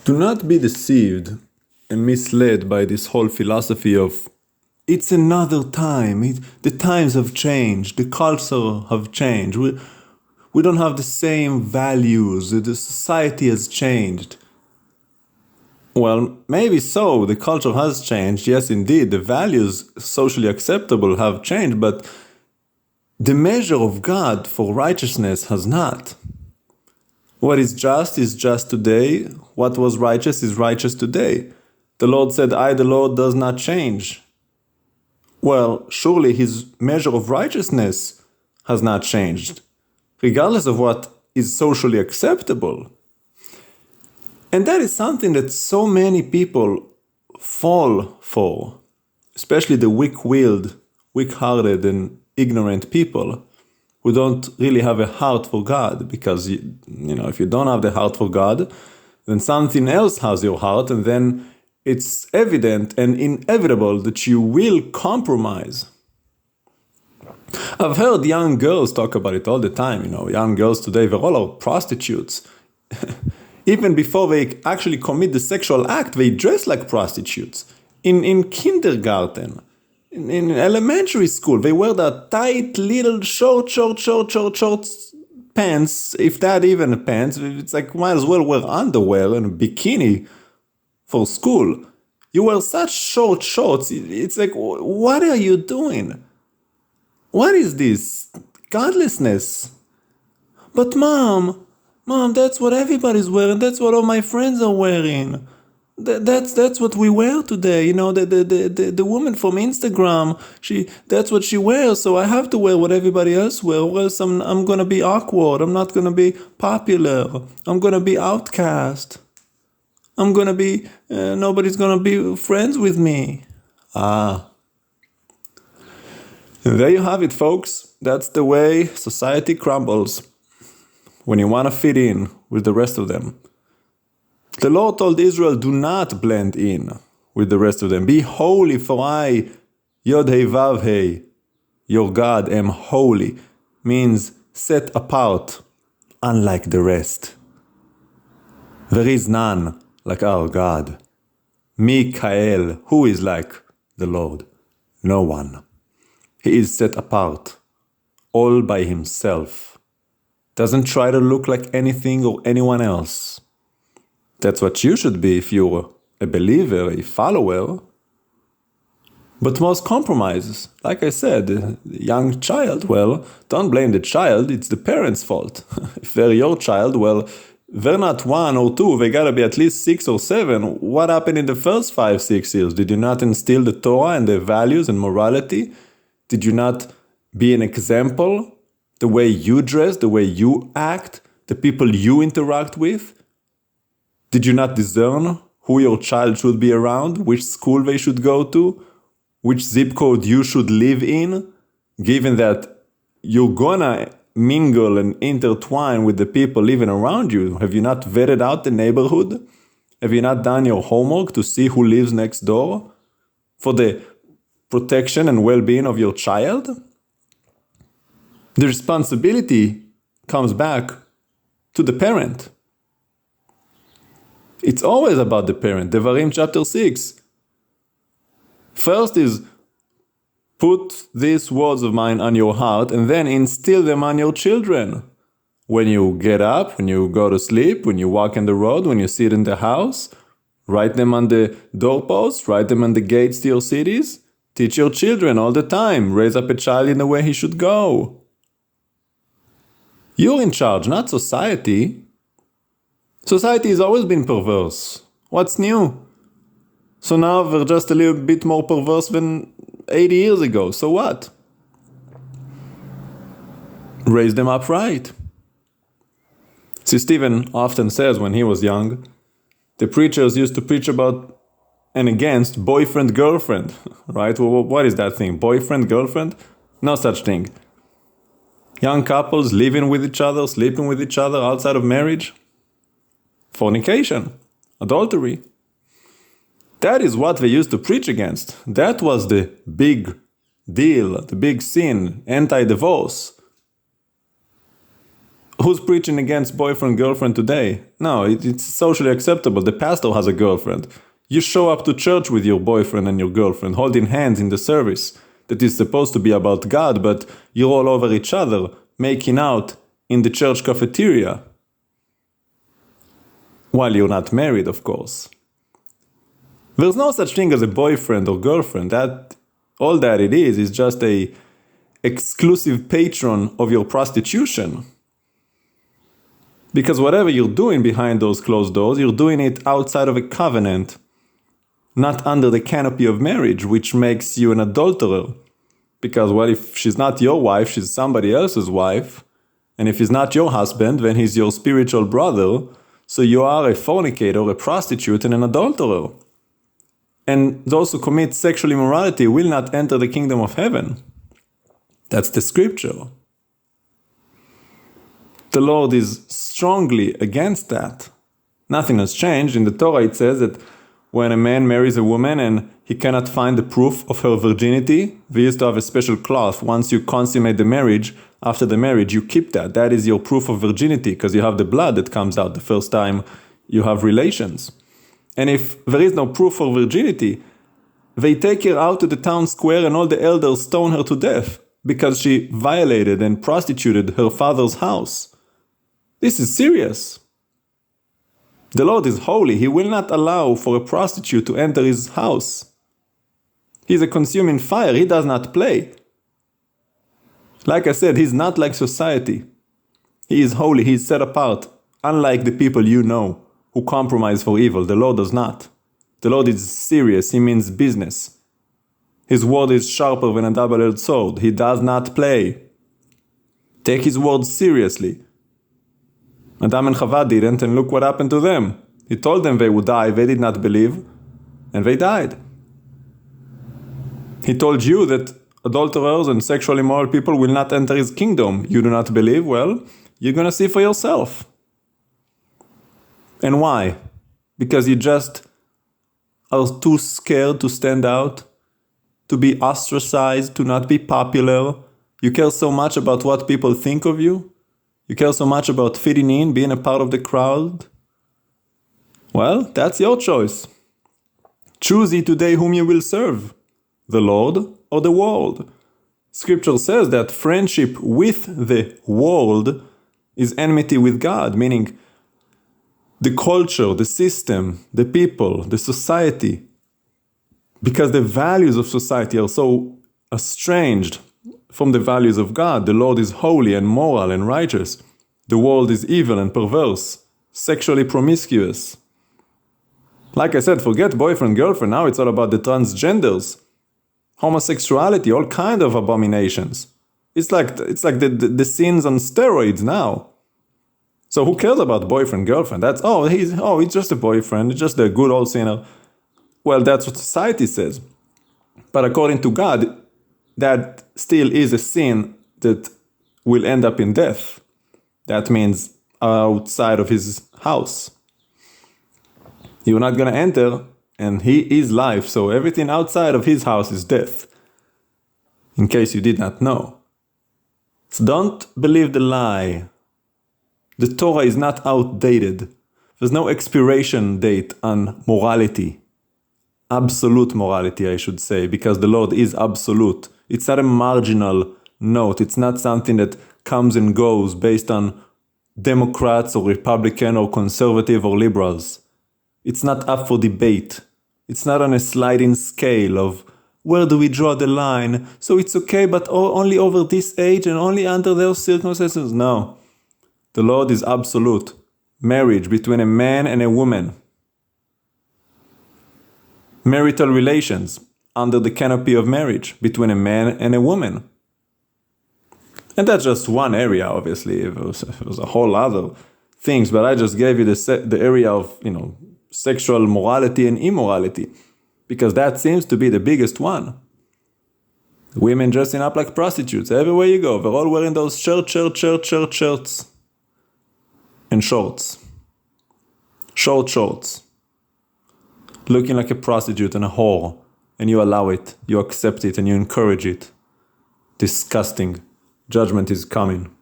Do not be deceived and misled by this whole philosophy of it's another time, the times have changed, the culture have changed, we don't have the same values, the society has changed. Well, maybe so, the culture has changed, yes indeed, the values socially acceptable have changed, but the measure of God for righteousness has not. What is just today. What was righteous is righteous today. The Lord said, I, the Lord, does not change. Well, surely his measure of righteousness has not changed, regardless of what is socially acceptable. And that is something that so many people fall for, especially the weak-willed, weak-hearted, and ignorant people who don't really have a heart for God, because if you don't have the heart for God, then something else has your heart, and then it's evident and inevitable that you will compromise. I've heard young girls talk about it all the time. Young girls today, they're all prostitutes. Even before they actually commit the sexual act, they dress like prostitutes. In kindergarten, in elementary school, they wear that tight little short pants, if that even pants. It's like, might as well wear underwear and a bikini for school. You wear such short shorts. It's like, what are you doing? What is this? Godlessness. But mom, that's what everybody's wearing. That's what all my friends are wearing. That's what we wear today. The woman from Instagram, that's what she wears. So I have to wear what everybody else wears. Or else I'm gonna be awkward. I'm not gonna be popular. I'm gonna be outcast. I'm gonna be nobody's gonna be friends with me. And there you have it, folks. That's the way society crumbles when you want to fit in with the rest of them. The Lord told Israel, do not blend in with the rest of them. Be holy, for I, Yod Hei Vav Hei, your God, am holy. Means set apart, unlike the rest. There is none like our God. Mikael, who is like the Lord? No one. He is set apart, all by himself. Doesn't try to look like anything or anyone else. That's what you should be if you're a believer, a follower. But most compromises, like I said, the young child, well, don't blame the child, it's the parents' fault. If they're your child, well, they're not 1 or 2, they gotta be at least 6 or 7. What happened in the first 5-6 years? Did you not instill the Torah and the values and morality? Did you not be an example? The way you dress, the way you act, the people you interact with? Did you not discern who your child should be around, which school they should go to, which zip code you should live in, given that you're gonna mingle and intertwine with the people living around you? Have you not vetted out the neighborhood? Have you not done your homework to see who lives next door for the protection and well-being of your child? The responsibility comes back to the parent. It's always about the parent. Devarim chapter 6. First is put these words of mine on your heart and then instill them on your children. When you get up, when you go to sleep, when you walk on the road, when you sit in the house, write them on the doorposts, write them on the gates to your cities. Teach your children all the time. Raise up a child in the way he should go. You're in charge, not society. Society has always been perverse. What's new? So now they're just a little bit more perverse than 80 years ago. So what? Raise them up right. See, Stephen often says when he was young, the preachers used to preach about and against boyfriend-girlfriend, right? Well, what is that thing? Boyfriend-girlfriend? No such thing. Young couples living with each other, sleeping with each other outside of marriage. Fornication, adultery. That is what they used to preach against. That was the big deal, the big sin, anti-divorce. Who's preaching against boyfriend-girlfriend today? No, it's socially acceptable. The pastor has a girlfriend. You show up to church with your boyfriend and your girlfriend, holding hands in the service that is supposed to be about God, but you're all over each other, making out in the church cafeteria. While you're not married, of course. There's no such thing as a boyfriend or girlfriend. All that it is just a exclusive patron of your prostitution. Because whatever you're doing behind those closed doors, you're doing it outside of a covenant, not under the canopy of marriage, which makes you an adulterer. Because, well, if she's not your wife, she's somebody else's wife. And if he's not your husband, then he's your spiritual brother. So you are a fornicator, a prostitute, and an adulterer. And those who commit sexual immorality will not enter the kingdom of heaven. That's the scripture. The Lord is strongly against that. Nothing has changed. In the Torah it says that when a man marries a woman and he cannot find the proof of her virginity, we used to have a special cloth. Once you consummate the marriage, after the marriage, you keep that. That is your proof of virginity because you have the blood that comes out the first time you have relations. And if there is no proof of virginity, they take her out to the town square and all the elders stone her to death because she violated and prostituted her father's house. This is serious. The Lord is holy. He will not allow for a prostitute to enter his house. He is a consuming fire. He does not play. Like I said, he's not like society. He is holy. He is set apart. Unlike the people you know who compromise for evil, the Lord does not. The Lord is serious. He means business. His word is sharper than a double-edged sword. He does not play. Take his word seriously. Adam and Chava didn't, and look what happened to them. He told them they would die, they did not believe, and they died. He told you that adulterers and sexually immoral people will not enter his kingdom. You do not believe? Well, you're going to see for yourself. And why? Because you just are too scared to stand out, to be ostracized, to not be popular. You care so much about what people think of you. You care so much about fitting in, being a part of the crowd? Well, that's your choice. Choose ye today whom you will serve, the Lord or the world. Scripture says that friendship with the world is enmity with God, meaning the culture, the system, the people, the society, because the values of society are so estranged from the values of God. The Lord is holy and moral and righteous. The world is evil and perverse, sexually promiscuous. Like I said, forget boyfriend, girlfriend. Now it's all about the transgenders, homosexuality, all kind of abominations. It's like the sins on steroids now. So who cares about boyfriend, girlfriend? That's he's just a boyfriend, he's just a good old sinner. Well, that's what society says. But according to God, that still is a sin that will end up in death. That means outside of his house. You're not going to enter, and he is life, so everything outside of his house is death. In case you did not know. So don't believe the lie. The Torah is not outdated. There's no expiration date on morality. Absolute morality, I should say, because the Lord is absolute. It's not a marginal note. It's not something that comes and goes based on Democrats or Republican or conservative or liberals. It's not up for debate. It's not on a sliding scale of where do we draw the line? So it's okay, but only over this age and only under those circumstances? No. The Lord is absolute. Marriage between a man and a woman. Marital relations under the canopy of marriage between a man and a woman. And that's just one area, obviously. It was a whole other things, but I just gave you the area of, sexual morality and immorality, because that seems to be the biggest one. Women dressing up like prostitutes everywhere you go. They're all wearing those shirts and shorts. Short shorts. Looking like a prostitute and a whore, and you allow it, you accept it, and you encourage it. Disgusting. Judgment is coming.